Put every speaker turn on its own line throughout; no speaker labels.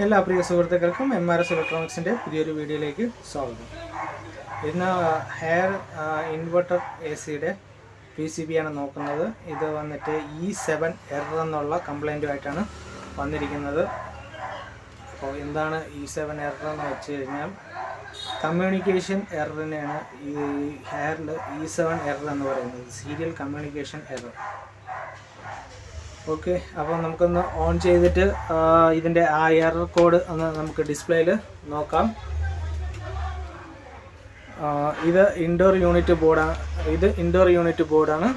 എല്ലാ പ്രിയ സുഹൃത്തുക്കൾക്കും MRS ഇലക്ട്രോണിക്സിൻ്റെ പുതിയൊരു വീഡിയോയിലേക്ക് സ്വാഗതം. ഇന്ന് ഹെയർ ഇൻവെർട്ടർ AC-യുടെ PCB ആണ് നോക്കുന്നത്. ഇത് വന്നിട്ട് E7 എറർ എന്നുള്ള കംപ്ലൈൻറ്റുമായിട്ടാണ് വന്നിരിക്കുന്നത്. അപ്പോൾ എന്താണ് E7 എറർ എന്ന് വെച്ച് കഴിഞ്ഞാൽ കമ്മ്യൂണിക്കേഷൻ എററിനെയാണ് ഈ ഹെയറിൽ E7 എറർ എന്ന് പറയുന്നത്, സീരിയൽ കമ്മ്യൂണിക്കേഷൻ എറർ. ഓക്കെ, അപ്പോൾ നമുക്കൊന്ന് ഓൺ ചെയ്തിട്ട് ഇതിൻ്റെ ആ എറർ കോഡ് ഒന്ന് നമുക്ക് ഡിസ്പ്ലേയിൽ നോക്കാം. ഇത് ഇൻഡോർ യൂണിറ്റ് ബോർഡാണ്.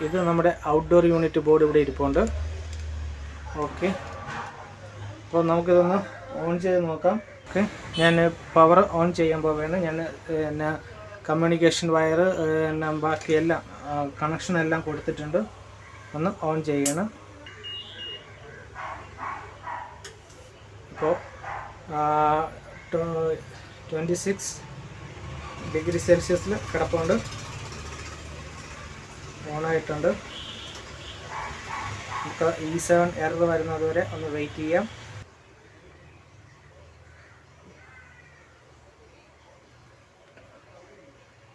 ഇത് നമ്മുടെ ഔട്ട്ഡോർ യൂണിറ്റ് ബോർഡ് ഇവിടെ ഇരിപ്പുണ്ട്. ഓക്കെ, അപ്പോൾ നമുക്കിതൊന്ന് ഓൺ ചെയ്ത് നോക്കാം. ഓക്കെ, ഞാൻ പവർ ഓൺ ചെയ്യാൻ പോവുകയാണ്. ഞാൻ കമ്മ്യൂണിക്കേഷൻ വയർ ബാക്കിയെല്ലാം കണക്ഷനെല്ലാം കൊടുത്തിട്ടുണ്ട്. ഒന്ന് ഓൺ ചെയ്യണം. ഇപ്പോൾ 26 ഡിഗ്രി സെൽഷ്യസിൽ കിടപ്പുണ്ട്, ഓണായിട്ടുണ്ട്. നമുക്ക് E7 എറർ വരുന്നത് വരെ ഒന്ന് വെയിറ്റ് ചെയ്യാം.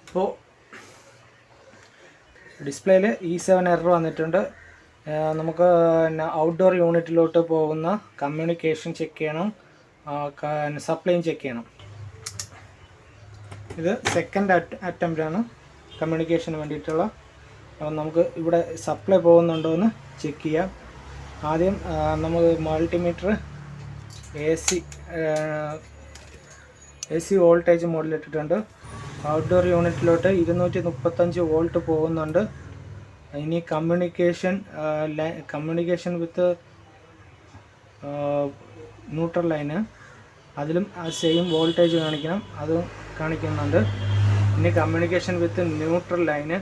ഇപ്പോൾ ഡിസ്പ്ലേയിൽ E7 എറർ വന്നിട്ടുണ്ട്. നമുക്ക് ഔട്ട്ഡോർ യൂണിറ്റിലോട്ട് പോകുന്ന കമ്മ്യൂണിക്കേഷൻ ചെക്ക് ചെയ്യണം, സപ്ലൈയും ചെക്ക് ചെയ്യണം. ഇത് സെക്കൻഡ് അറ്റംപ്റ്റാണ് കമ്മ്യൂണിക്കേഷന് വേണ്ടിയിട്ടുള്ള. അപ്പം നമുക്ക് ഇവിടെ സപ്ലൈ പോകുന്നുണ്ടോ എന്ന് ചെക്ക് ചെയ്യാം. ആദ്യം നമ്മൾ മൾട്ടിമീറ്റർ AC വോൾട്ടേജ് മോഡിലിട്ടിട്ടുണ്ട്. ഔട്ട്ഡോർ യൂണിറ്റിലോട്ട് 235 വോൾട്ട് പോകുന്നുണ്ട്. ഇനി കമ്മ്യൂണിക്കേഷൻ വിത്ത് ന്യൂട്രൽ ലൈന്, അതിലും ആ സെയിം വോൾട്ടേജ് കാണിക്കണം, അതും കാണിക്കുന്നുണ്ട്. ഇനി കമ്മ്യൂണിക്കേഷൻ വിത്ത് ന്യൂട്രൽ ലൈന്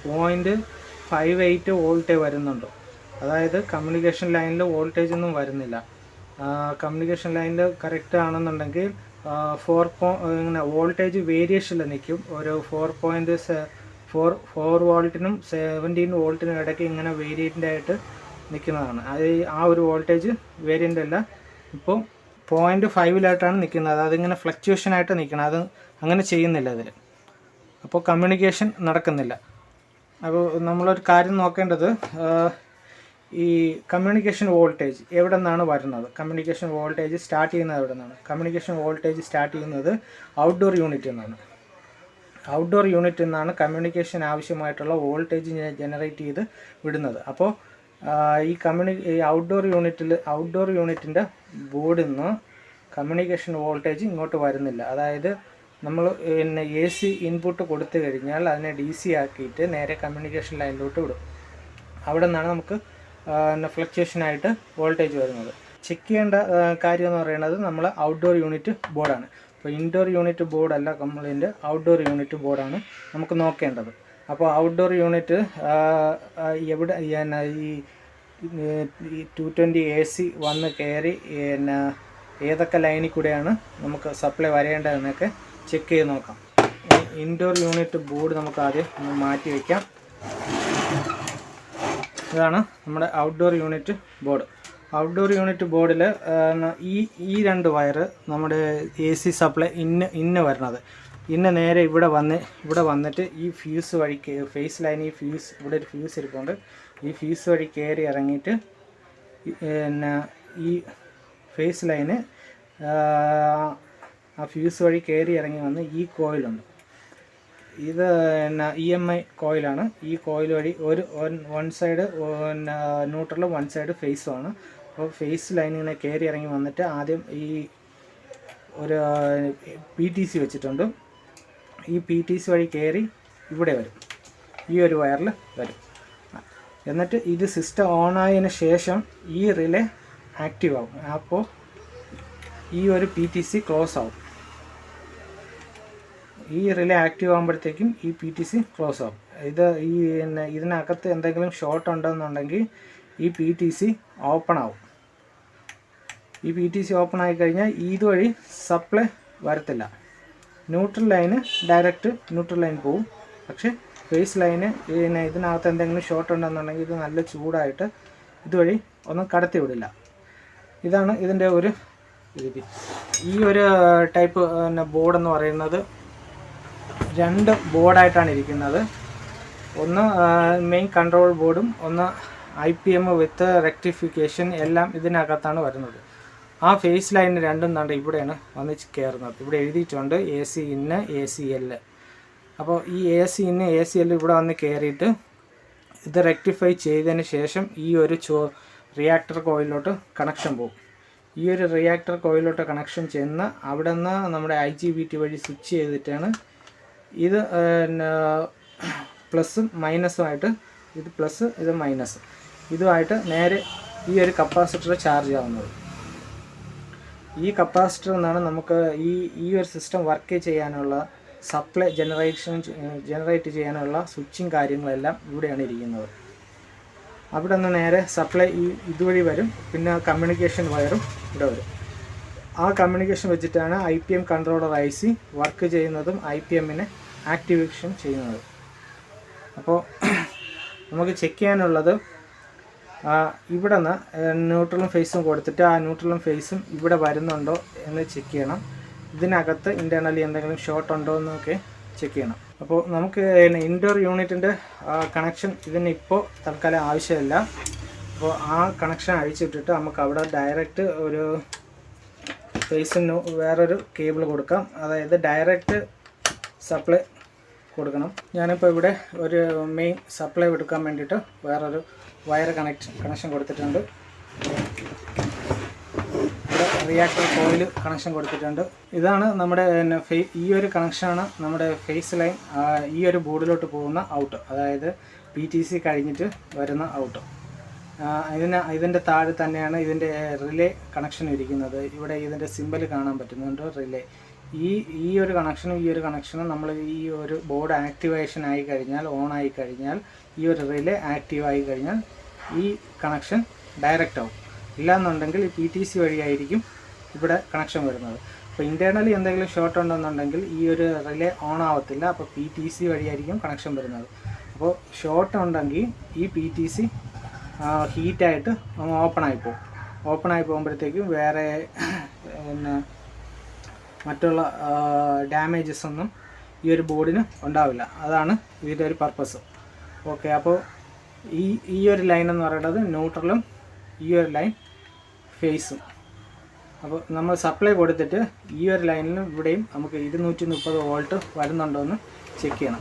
0.58 വോൾട്ടേ വരുന്നുണ്ട്. അതായത് കമ്മ്യൂണിക്കേഷൻ ലൈനിൽ വോൾട്ടേജ് ഒന്നും വരുന്നില്ല. കമ്മ്യൂണിക്കേഷൻ ലൈനിൽ കറക്റ്റ് ആണെന്നുണ്ടെങ്കിൽ ഇങ്ങനെ വോൾട്ടേജ് വേരിയേഷനിൽ നിൽക്കും. ഒരു 4 വോൾട്ടിനും 17 വോൾട്ടിനും ഇടയ്ക്ക് ഇങ്ങനെ വേരിയൻ്റ് ആയിട്ട് നിൽക്കുന്നതാണ്. അത് ആ ഒരു വോൾട്ടേജ് വേരിയൻ്റ് അല്ല, ഇപ്പോൾ 0.5 നിൽക്കുന്നത്. അതിങ്ങനെ ഫ്ലക്ച്വേഷനായിട്ട് നിൽക്കണം. അത് അങ്ങനെ ചെയ്യുന്നില്ല അതിൽ. അപ്പോൾ കമ്മ്യൂണിക്കേഷൻ നടക്കുന്നില്ല. അപ്പോൾ നമ്മളൊരു കാര്യം നോക്കേണ്ടത്, ഈ കമ്മ്യൂണിക്കേഷൻ വോൾട്ടേജ് എവിടെ നിന്നാണ് വരുന്നത്, കമ്മ്യൂണിക്കേഷൻ വോൾട്ടേജ് സ്റ്റാർട്ട് ചെയ്യുന്നത് എവിടെ നിന്നാണ്? കമ്മ്യൂണിക്കേഷൻ വോൾട്ടേജ് സ്റ്റാർട്ട് ചെയ്യുന്നത് ഔട്ട്ഡോർ യൂണിറ്റിൽ നിന്നാണ്. ഔട്ട്ഡോർ യൂണിറ്റിൽ നിന്നാണ് കമ്മ്യൂണിക്കേഷൻ ആവശ്യമായിട്ടുള്ള വോൾട്ടേജ് ജനറേറ്റ് ചെയ്ത് വിടുന്നത്. അപ്പോൾ ഈ ഔട്ട്ഡോർ യൂണിറ്റിൻ്റെ ബോർഡിൽ നിന്ന് കമ്മ്യൂണിക്കേഷൻ വോൾട്ടേജ് ഇങ്ങോട്ട് വരുന്നില്ല. അതായത് നമ്മൾ AC ഇൻപുട്ട് കൊടുത്തു കഴിഞ്ഞാൽ അതിനെ DC ആക്കിയിട്ട് നേരെ കമ്മ്യൂണിക്കേഷൻ ലൈനിലോട്ട് വിടും. അവിടെ നിന്നാണ് നമുക്ക് ഫ്ലക്ച്വേഷനായിട്ട് വോൾട്ടേജ് വരുന്നത്. ചെക്ക് ചെയ്യേണ്ട കാര്യം എന്ന് പറയുന്നത് നമ്മൾ ഔട്ട്ഡോർ യൂണിറ്റ് ബോർഡാണ്. അപ്പോൾ ഇൻഡോർ യൂണിറ്റ് ബോർഡല്ല കംപ്ലൈൻറ്റ്, ഔട്ട്ഡോർ യൂണിറ്റ് ബോർഡാണ് നമുക്ക് നോക്കേണ്ടത്. അപ്പോൾ ഔട്ട്ഡോർ യൂണിറ്റ് എവിടെ ഈ 220 AC വന്ന് കയറി ഏതൊക്കെ ലൈനിൽ കൂടെയാണ് നമുക്ക് സപ്ലൈ വരേണ്ടതെന്നൊക്കെ ചെക്ക് ചെയ്ത് നോക്കാം. ഇൻഡോർ യൂണിറ്റ് ബോർഡ് നമുക്ക് ആദ്യം ഒന്ന് മാറ്റി വയ്ക്കാം. ഇതാണ് നമ്മുടെ outdoor unit board. Outdoor unit ബോർഡിൽ ഈ 2 വയർ നമ്മുടെ AC സപ്ലൈ ഇന്ന് വരുന്നത്. നേരെ ഇവിടെ വന്നിട്ട് ഈ ഫ്യൂസ് വഴി ഫേസ് ലൈൻ, ഇവിടെ ഒരു ഫ്യൂസ് ഇരിപ്പുണ്ട്. ഈ ഫ്യൂസ് വഴി കയറി ഇറങ്ങിയിട്ട് ഈ ഫേസ് ലൈന് ആ ഫ്യൂസ് വഴി കയറി ഇറങ്ങി വന്ന് ഈ കോയിലുണ്ട്. ഇത് EMI കോയിലാണ്. ഈ കോയിൽ വഴി വൺ സൈഡ് ന്യൂട്രലും വൺ സൈഡ് ഫേസുമാണ്. അപ്പോൾ ഫേസ് ലൈൻ ഇങ്ങനെ കയറി ഇറങ്ങി വന്നിട്ട് ആദ്യം ഈ ഒരു PTC വെച്ചിട്ടുണ്ട്. ഈ PTC വഴി കയറി ഇവിടെ വരും, ഈ ഒരു വയറിൽ വരും. എന്നിട്ട് ഇത് സിസ്റ്റം ഓണായതിന് ശേഷം ഈ റിലേ ആക്റ്റീവ് ആവും. അപ്പോൾ ഈ ഒരു PTC ക്ലോസ് ആവും. ഈ റിലേ ആക്റ്റീവ് ആകുമ്പോഴത്തേക്കും ഈ PTC ക്ലോസ് ആവും. ഇതിനകത്ത് എന്തെങ്കിലും ഷോർട്ട് ഉണ്ടെന്നുണ്ടെങ്കിൽ ഈ PTC ഓപ്പൺ ആവും. ഈ PTC ഓപ്പൺ ആയിക്കഴിഞ്ഞാൽ ഇതുവഴി സപ്ലൈ വരത്തില്ല. Neutral line direct neutral line പോവും. പക്ഷേ ഫേസ് ലൈന് പിന്നെ ഇതിനകത്ത് എന്തെങ്കിലും ഷോർട്ട് ഉണ്ടെന്നുണ്ടെങ്കിൽ ഇത് നല്ല ചൂടായിട്ട് ഇതുവഴി ഒന്നും കടത്തി വിടില്ല. ഇതാണ് ഇതിൻ്റെ ഒരു രീതി. ഈ ഒരു ടൈപ്പ് പിന്നെ ബോർഡെന്ന് പറയുന്നത് 2 ബോർഡായിട്ടാണ് ഇരിക്കുന്നത്. ഒന്ന് മെയിൻ കൺട്രോൾ ബോർഡും ഒന്ന് IPM വിത്ത് റെക്ടിഫിക്കേഷൻ എല്ലാം ഇതിനകത്താണ് വരുന്നത്. ആ ഫേസ് ലൈന് രണ്ടും കണ്ട് ഇവിടെയാണ് വന്ന് കയറുന്നത്. ഇവിടെ എഴുതിയിട്ടുണ്ട് AC ഇൻ ACL. അപ്പോൾ ഈ AC ഇൻ ACL ഇവിടെ വന്ന് കയറിയിട്ട് ഇത് റെക്ടിഫൈ ചെയ്തതിന് ശേഷം ഈ ഒരു റിയാക്ടർ കോയിലോട്ട് കണക്ഷൻ പോകും. ഈ ഒരു റിയാക്ടർ കോയിലോട്ട് കണക്ഷൻ ചെന്ന് അവിടെ നിന്ന് നമ്മുടെ IGBT വഴി സ്വിച്ച് ചെയ്തിട്ടാണ് ഇത് പ്ലസും മൈനസുമായിട്ട്, ഇത് പ്ലസ് ഇത് മൈനസ്, ഇതുമായിട്ട് നേരെ ഈ ഒരു കപ്പാസിറ്റർ ചാർജ് ആവുന്നത്. ഈ കപ്പാസിറ്റർ നിന്നാണ് നമുക്ക് ഈ ഒരു സിസ്റ്റം വർക്ക് ചെയ്യാനുള്ള സപ്ലൈ ജനറേറ്റ് ചെയ്യാനുള്ള സ്വിച്ചിങ് കാര്യങ്ങളെല്ലാം ഇവിടെയാണ് ഇരിക്കുന്നത്. അവിടെ നിന്ന് നേരെ സപ്ലൈ ഇതുവഴി വരും. പിന്നെ കമ്മ്യൂണിക്കേഷൻ വയറും ഇവിടെ വരും. ആ കമ്മ്യൂണിക്കേഷൻ വെച്ചിട്ടാണ് IPM കൺട്രോളർ IC വർക്ക് ചെയ്യുന്നതും IPMനെ ആക്ടിവേഷൻ ചെയ്യുന്നത്. അപ്പോൾ നമുക്ക് ചെക്ക് ചെയ്യാനുള്ളത് ഇവിടെ നിന്ന് ന്യൂട്രലും ഫേസും കൊടുത്തിട്ട് ആ ന്യൂട്രലും ഫേസും ഇവിടെ വരുന്നുണ്ടോ എന്ന് ചെക്ക് ചെയ്യണം. ഇതിനകത്ത് ഇൻറ്റേർണലി എന്തെങ്കിലും ഷോർട്ട് ഉണ്ടോ എന്നൊക്കെ ചെക്ക് ചെയ്യണം. അപ്പോൾ നമുക്ക് ഇൻഡോർ യൂണിറ്റിൻ്റെ കണക്ഷൻ ഇതിനിപ്പോൾ തൽക്കാലം ആവശ്യമില്ല. അപ്പോൾ ആ കണക്ഷൻ അഴിച്ചിട്ടിട്ട് നമുക്ക് അവിടെ ഡയറക്റ്റ് ഒരു ഫേസിന് വേറൊരു കേബിൾ കൊടുക്കാം. അതായത് ഡയറക്റ്റ് സപ്ലൈ കൊടുക്കണം. ഞാനിപ്പോൾ ഇവിടെ ഒരു മെയിൻ സപ്ലൈ എടുക്കാൻ വേണ്ടിയിട്ട് വേറൊരു വയർ കണക്ഷൻ കൊടുത്തിട്ടുണ്ട്. ഇവിടെ റിയാക്ടർ കോയിൽ കണക്ഷൻ കൊടുത്തിട്ടുണ്ട്. ഇതാണ് നമ്മുടെ ഈ ഒരു കണക്ഷനാണ് നമ്മുടെ ഫേസ് ലൈൻ ഈ ഒരു ബോർഡിലോട്ട് പോകുന്ന ഔട്ട്, അതായത് PTC കഴിഞ്ഞിട്ട് വരുന്ന ഔട്ട്. ഇതിൻ്റെ താഴെ തന്നെയാണ് ഇതിൻ്റെ റിലേ കണക്ഷൻ ഇരിക്കുന്നത്. ഇവിടെ ഇതിൻ്റെ സിമ്പൽ കാണാൻ പറ്റുന്നുണ്ട്, റിലേ. ഈ ഒരു കണക്ഷനും ഈ ഒരു കണക്ഷനും നമ്മൾ ഈ ഒരു ബോർഡ് ആക്ടിവേഷൻ ആയി കഴിഞ്ഞാൽ, ഓൺ ആയി കഴിഞ്ഞാൽ, ഈ ഒരു റിലേ ആക്റ്റീവ് ആയി കഴിഞ്ഞാൽ ഈ കണക്ഷൻ ഡയറക്റ്റ് ആവും. ഇല്ലയെന്നുണ്ടെങ്കിൽ ഈ PTC വഴിയായിരിക്കും ഇവിടെ കണക്ഷൻ വരുന്നത്. അപ്പോൾ ഇൻറ്റേർണലി എന്തെങ്കിലും ഷോർട്ട് ഉണ്ടെന്നുണ്ടെങ്കിൽ ഈ ഒരു റിലേ ഓൺ ആവത്തില്ല. അപ്പോൾ PTC വഴിയായിരിക്കും കണക്ഷൻ വരുന്നത്. അപ്പോൾ ഷോർട്ട് ഉണ്ടെങ്കിൽ ഈ PTC ഹീറ്റായിട്ട് ഓപ്പണായി പോകും. ഓപ്പണായി പോകുമ്പോഴത്തേക്കും വേറെ പിന്നെ മറ്റുള്ള ഡാമേജസ് ഒന്നും ഈ ഒരു ബോർഡിന് ഉണ്ടാവില്ല. അതാണ് ഇതിൻ്റെ ഒരു പർപ്പസ്. ഓക്കെ, അപ്പോൾ ഈ ഒരു ലൈൻ എന്ന് പറയുന്നത് ന്യൂട്രലും ഈ ഒരു ലൈൻ ഫേസും. അപ്പോൾ നമ്മൾ സപ്ലൈ കൊടുത്തിട്ട് ഈ ഒരു ലൈനിലും ഇവിടെയും നമുക്ക് 230 വോൾട്ട് വരുന്നുണ്ടോ എന്ന് ചെക്ക് ചെയ്യണം.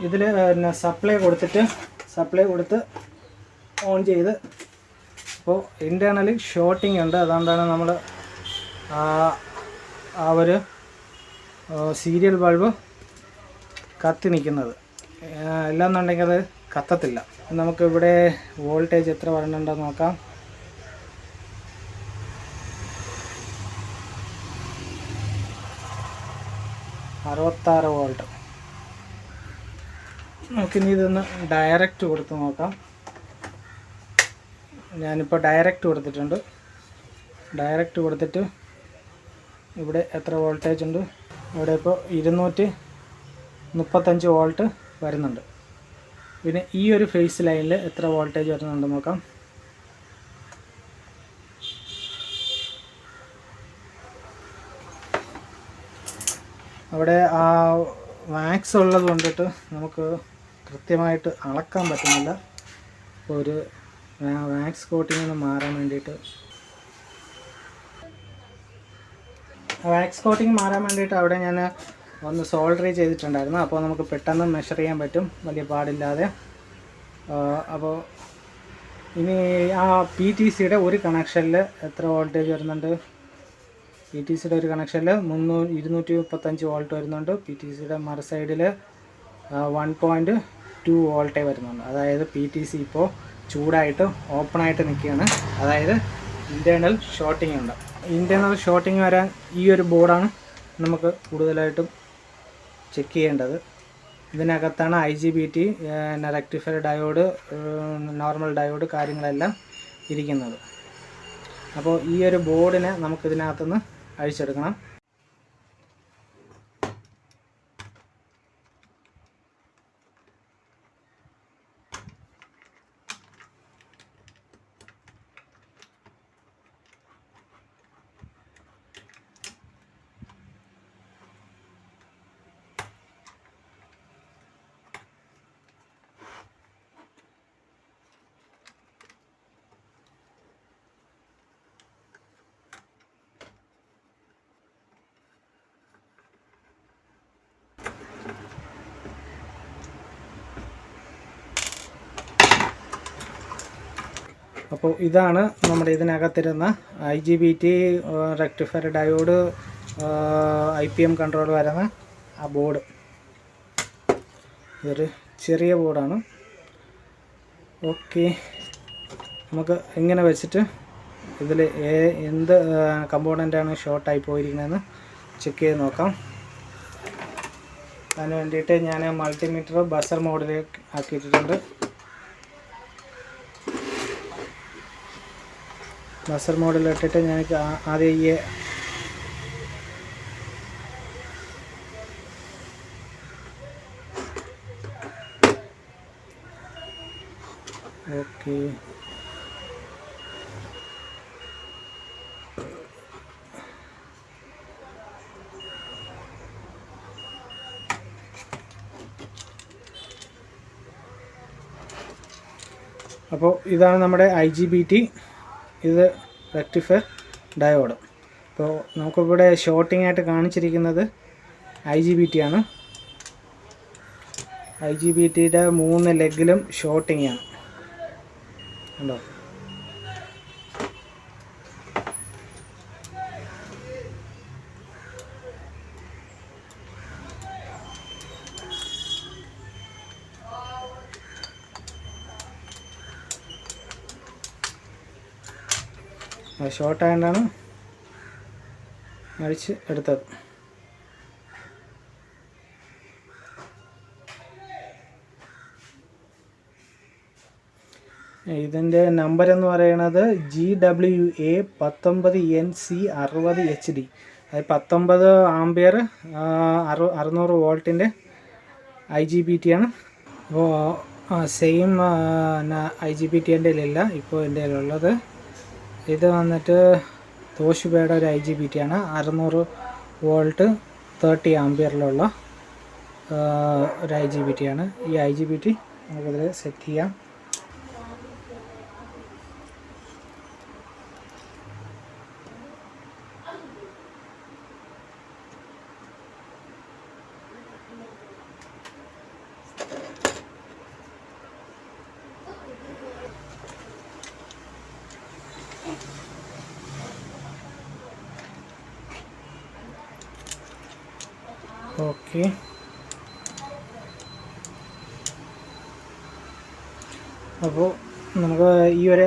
ഇതിൽ പിന്നെ സപ്ലൈ കൊടുത്ത് ഓൺ ചെയ്ത്, അപ്പോൾ ഇൻറ്റേർണലി ഷോർട്ടിങ് ഉണ്ട്. അതുകൊണ്ടാണ് നമ്മൾ ആ ഒരു സീരിയൽ ബൾബ് കത്തി നിൽക്കുന്നത്. ഇല്ലാന്നുണ്ടെങ്കിൽ അത് കത്തത്തില്ല. നമുക്കിവിടെ വോൾട്ടേജ് എത്ര വരണുണ്ടെന്ന് നോക്കാം. $66 വോൾട്ട്. നമുക്കിനി ഇതൊന്ന് ഡയറക്റ്റ് കൊടുത്ത് നോക്കാം. ഞാനിപ്പോൾ ഡയറക്റ്റ് കൊടുത്തിട്ടുണ്ട്. ഡയറക്റ്റ് കൊടുത്തിട്ട് ഇവിടെ എത്ര വോൾട്ടേജ് ഉണ്ട്? ഇവിടെ ഇപ്പോൾ 235 വോൾട്ട് വരുന്നുണ്ട്. പിന്നെ ഈ ഒരു ഫേസ് ലൈനിൽ എത്ര വോൾട്ടേജ് വരുന്നുണ്ട് നോക്കാം. അവിടെ ആ വാക്സ് ഉള്ളത് കൊണ്ടിട്ട് നമുക്ക് കൃത്യമായിട്ട് അളക്കാൻ പറ്റുന്നില്ല. അപ്പോൾ ഒരു വാക്സ് കോട്ടിങ്ങിൽ നിന്ന് മാറാൻ വേണ്ടിയിട്ട് അവിടെ ഞാൻ ഒന്ന് സോൾഡർ ചെയ്തിട്ടുണ്ടായിരുന്നു. അപ്പോൾ നമുക്ക് പെട്ടെന്ന് മെഷർ ചെയ്യാൻ പറ്റും, വലിയ പാടില്ലാതെ. അപ്പോൾ ഇനി ആ PTCയുടെ ഒരു കണക്ഷനിൽ എത്ര വോൾട്ടേജ് വരുന്നുണ്ട്? PTCയുടെ ഒരു കണക്ഷനിൽ 235 വോൾട്ട് വരുന്നുണ്ട്. PTCയുടെ മറു സൈഡിൽ 1.2 വോൾട്ടേ വരുന്നുണ്ട്. അതായത് PTC ഇപ്പോൾ ചൂടായിട്ട് ഓപ്പണായിട്ട് നിൽക്കുകയാണ്. അതായത് ഇൻറ്റേർണൽ ഷോർട്ടിംഗ് ഉണ്ട്. ഇൻറ്റേർണൽ ഷോർട്ടിംഗ് വരാൻ ഈ ഒരു ബോർഡാണ് നമുക്ക് കൂടുതലായിട്ടും ചെക്ക് ചെയ്യേണ്ടത്. ഇതിനകത്താണ് IGBT, rectifier diode, normal diode കാര്യങ്ങളെല്ലാം ഇരിക്കുന്നത്. അപ്പോൾ ഈ ഒരു ബോർഡിനെ നമുക്കിതിനകത്തുനിന്ന് അഴിച്ചെടുക്കണം. അപ്പോൾ ഇതാണ് നമ്മുടെ ഇതിനകത്തിരുന്ന IGBT rectifier diode IPM control വരുന്ന ആ ബോർഡ്. ഇതൊരു ചെറിയ ബോർഡാണ്. ഓക്കെ, നമുക്ക് ഇങ്ങനെ വെച്ചിട്ട് ഇതിൽ എന്ത് കമ്പോണൻ്റാണ് ഷോർട്ടായി പോയിരിക്കുന്നതെന്ന് ചെക്ക് ചെയ്ത് നോക്കാം. അതിന് വേണ്ടിയിട്ട് ഞാൻ മൾട്ടിമീറ്റർ ബസർ മോഡിലേക്ക് ആക്കിയിട്ടുണ്ട്. ബസർ മോഡിലിട്ടിട്ട് ഞാൻ ആദ്യം ഈ ഓക്കെ അപ്പോൾ ഇതാണ് നമ്മുടെ IGBT, ഇത് റെക്ടിഫയർ ഡയോഡ്. അപ്പോൾ നമുക്കിവിടെ ഷോർട്ടിംഗ് ആയിട്ട് കാണിച്ചിരിക്കുന്നത് IGBT ആണ്. IGBTയുടെ 3 ലെഗിലും ഷോർട്ടിംഗ് ആണ്. ഉണ്ടോ? ഷോർട്ടായതുകൊണ്ടാണ് അഴിച്ച് എടുത്തത്. ഇതിൻ്റെ നമ്പർ എന്ന് പറയുന്നത് GWA 19NC60HD. അത് 19 ആംപിയർ 600 വോൾട്ടിൻ്റെ IGBT ആണ്. അപ്പോൾ സെയിം IGBT എൻ്റെ കയ്യിലില്ല, ഇപ്പോൾ എൻ്റെ കയ്യിലുള്ളത്. ഇത് വന്നിട്ട് തോഷിബയുടെ ഒരു IGBT ആണ്. 600 വോൾട്ട് 30 ആംപിയറിലുള്ള ഒരു IGBT ആണ്. ഈ IGBT നമുക്കിതിൽ സെറ്റ് ചെയ്യാം. ഓക്കെ, അപ്പോൾ നമുക്ക് ഈ ഒരു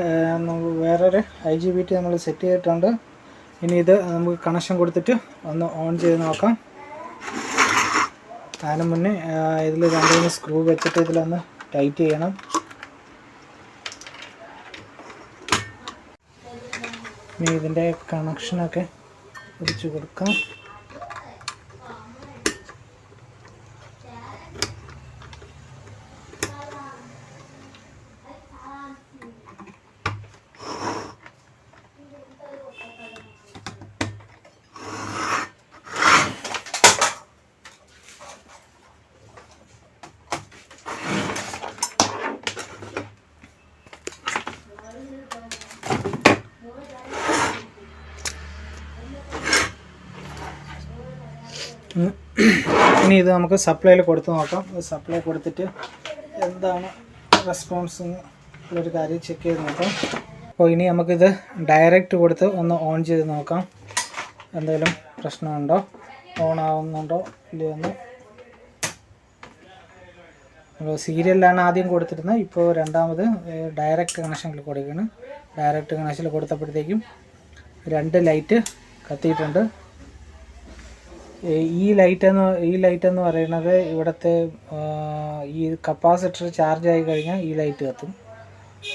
വേറൊരു IGBT നമ്മൾ സെറ്റ് ചെയ്തിട്ടുണ്ട്. ഇനി ഇത് നമുക്ക് കണക്ഷൻ കൊടുത്തിട്ട് ഒന്ന് ഓൺ ചെയ്ത് നോക്കാം. അതിന് മുന്നേ ഇതിൽ 2 സ്ക്രൂ വെച്ചിട്ട് ഇതിലൊന്ന് ടൈറ്റ് ചെയ്യണം. ഇനി ഇതിൻ്റെ കണക്ഷനൊക്കെ ഒഴിച്ച് കൊടുക്കാം. ഇനി ഇത് നമുക്ക് സപ്ലൈയിൽ കൊടുത്ത് നോക്കാം. സപ്ലൈ കൊടുത്തിട്ട് എന്താണ് റെസ്പോൺസ് ഉള്ളൊരു കാര്യം ചെക്ക് ചെയ്ത് നോക്കാം. അപ്പോൾ ഇനി നമുക്കിത് ഡയറക്റ്റ് കൊടുത്ത് ഒന്ന് ഓൺ ചെയ്ത് നോക്കാം. എന്തെങ്കിലും പ്രശ്നമുണ്ടോ, ഓൺ ആവുന്നുണ്ടോ ഇല്ലയെന്ന്. അപ്പോൾ സീരിയലിലാണ് ആദ്യം കൊടുത്തിരുന്നത്, ഇപ്പോൾ രണ്ടാമത് ഡയറക്റ്റ് കണക്ഷനിൽ കൊടുക്കുകയാണ്. ഡയറക്റ്റ് കണക്ഷനിൽ കൊടുത്തപ്പോഴത്തേക്കും 2 ലൈറ്റ് കത്തിയിട്ടുണ്ട്. ഈ ലൈറ്റ് എന്ന് പറയുന്നത് ഇവിടുത്തെ ഈ കപ്പാസിറ്റർ ചാർജ് ആയി കഴിഞ്ഞാൽ ഈ ലൈറ്റ് കത്തും.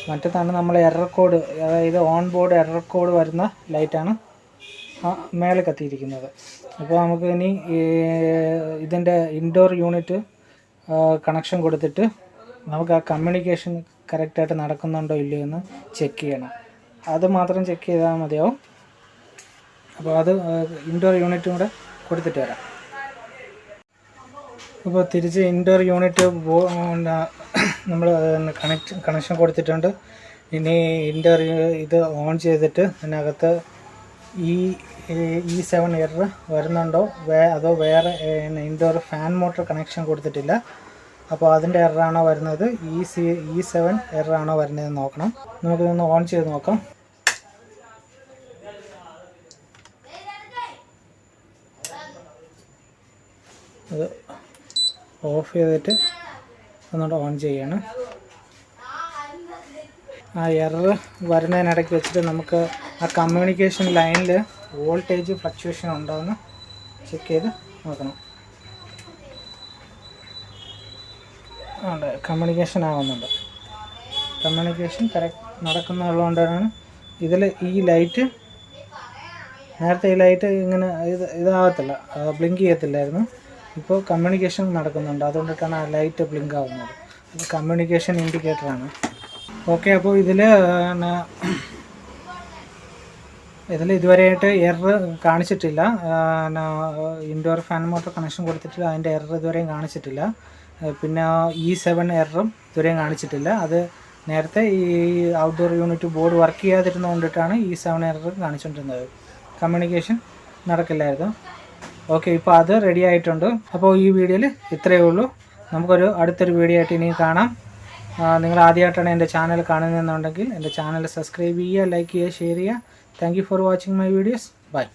മറ്റേതാണ് നമ്മൾ എറർ കോഡ്, അതായത് ഓൺ ബോർഡ് എറർ കോഡ് വരുന്ന ലൈറ്റാണ് മേലെ കത്തിയിരിക്കുന്നത്. അപ്പോൾ നമുക്ക് ഇനി ഇതിൻ്റെ ഇൻഡോർ യൂണിറ്റ് കണക്ഷൻ കൊടുത്തിട്ട് നമുക്ക് ആ കമ്മ്യൂണിക്കേഷൻ കറക്റ്റായിട്ട് നടക്കുന്നുണ്ടോ ഇല്ലയോ എന്ന് ചെക്ക് ചെയ്യണം. അത് മാത്രം ചെക്ക് ചെയ്താൽ മതിയാവും. അപ്പോൾ അത് ഇൻഡോർ യൂണിറ്റും കൂടെ കൊടുത്തിട്ട് വരാം. ഇപ്പോൾ തിരിച്ച് ഇൻഡോർ യൂണിറ്റ് നമ്മൾ കണക്ഷൻ കൊടുത്തിട്ടുണ്ട്. ഇനി ഇൻഡോർ ഇത് ഓൺ ചെയ്തിട്ട് അതിനകത്ത് E7 എറർ വരുന്നുണ്ടോ, അതോ വേറെ ഇൻഡോർ ഫാൻ മോട്ടർ കണക്ഷൻ കൊടുത്തിട്ടില്ല, അപ്പോൾ അതിൻ്റെ എററാണോ വരുന്നത്, E7 എററാണോ വരുന്നതെന്ന് നോക്കണം. നമുക്കിതൊന്ന് ഓൺ ചെയ്ത് നോക്കാം. അത് ഓഫ് ചെയ്തിട്ട് ഒന്നുകൂടെ ഓൺ ചെയ്യണം. ആ എറർ വരുന്നതിനിടയ്ക്ക് വെച്ചിട്ട് നമുക്ക് ആ കമ്മ്യൂണിക്കേഷൻ ലൈനിൽ വോൾട്ടേജ് ഫ്ലക്ച്വേഷൻ ഉണ്ടോ എന്ന് ചെക്ക് ചെയ്ത് നോക്കണം. ഉണ്ട്, കമ്മ്യൂണിക്കേഷൻ ആവുന്നുണ്ട്. കമ്മ്യൂണിക്കേഷൻ കറക്റ്റ് നടക്കുന്നുള്ളതുകൊണ്ടാണ് ഇതിൽ ഈ ലൈറ്റ്, നേരത്തെ ഈ ലൈറ്റ് ഇങ്ങനെ ഇതാകത്തില്ല, ബ്ലിങ്ക് ചെയ്യത്തില്ലായിരുന്നു. ഇപ്പോൾ കമ്മ്യൂണിക്കേഷൻ നടക്കുന്നുണ്ട്, അതുകൊണ്ടിട്ടാണ് ആ ലൈറ്റ് ബ്ലിങ്ക് ആവുന്നത്. അത് കമ്മ്യൂണിക്കേഷൻ ഇൻഡിക്കേറ്ററാണ്. ഓക്കെ, അപ്പോൾ ഇതിൽ ഇതുവരെയായിട്ട് എറർ കാണിച്ചിട്ടില്ല. ഇൻഡോർ ഫാൻ മോട്ടോർ കണക്ഷൻ കൊടുത്തിട്ടില്ല, അതിൻ്റെ എറർ ഇതുവരെയും കാണിച്ചിട്ടില്ല. പിന്നെ E7 എററും ഇതുവരെയും കാണിച്ചിട്ടില്ല. അത് നേരത്തെ ഈ ഔട്ട്ഡോർ യൂണിറ്റ് ബോർഡ് വർക്ക് ചെയ്യാതിരുന്നത് കൊണ്ടിട്ടാണ് E7 എറർ കാണിച്ചുകൊണ്ടിരുന്നത്. കമ്മ്യൂണിക്കേഷൻ നടക്കില്ലായിരുന്നു. ഓക്കെ, ഇപ്പോൾ അത് റെഡി ആയിട്ടുണ്ട്. അപ്പോൾ ഈ വീഡിയോയിൽ ഇത്രയേ ഉള്ളൂ. നമുക്കൊരു അടുത്തൊരു വീഡിയോ ആയിട്ട് ഇനി കാണാം. നിങ്ങൾ ആദ്യമായിട്ടാണ് എൻ്റെ ചാനൽ കാണുന്നതെന്നുണ്ടെങ്കിൽ എൻ്റെ ചാനൽ സബ്സ്ക്രൈബ് ചെയ്യുക, ലൈക്ക് ചെയ്യുക, ഷെയർ ചെയ്യുക. Thank you for watching my videos. By.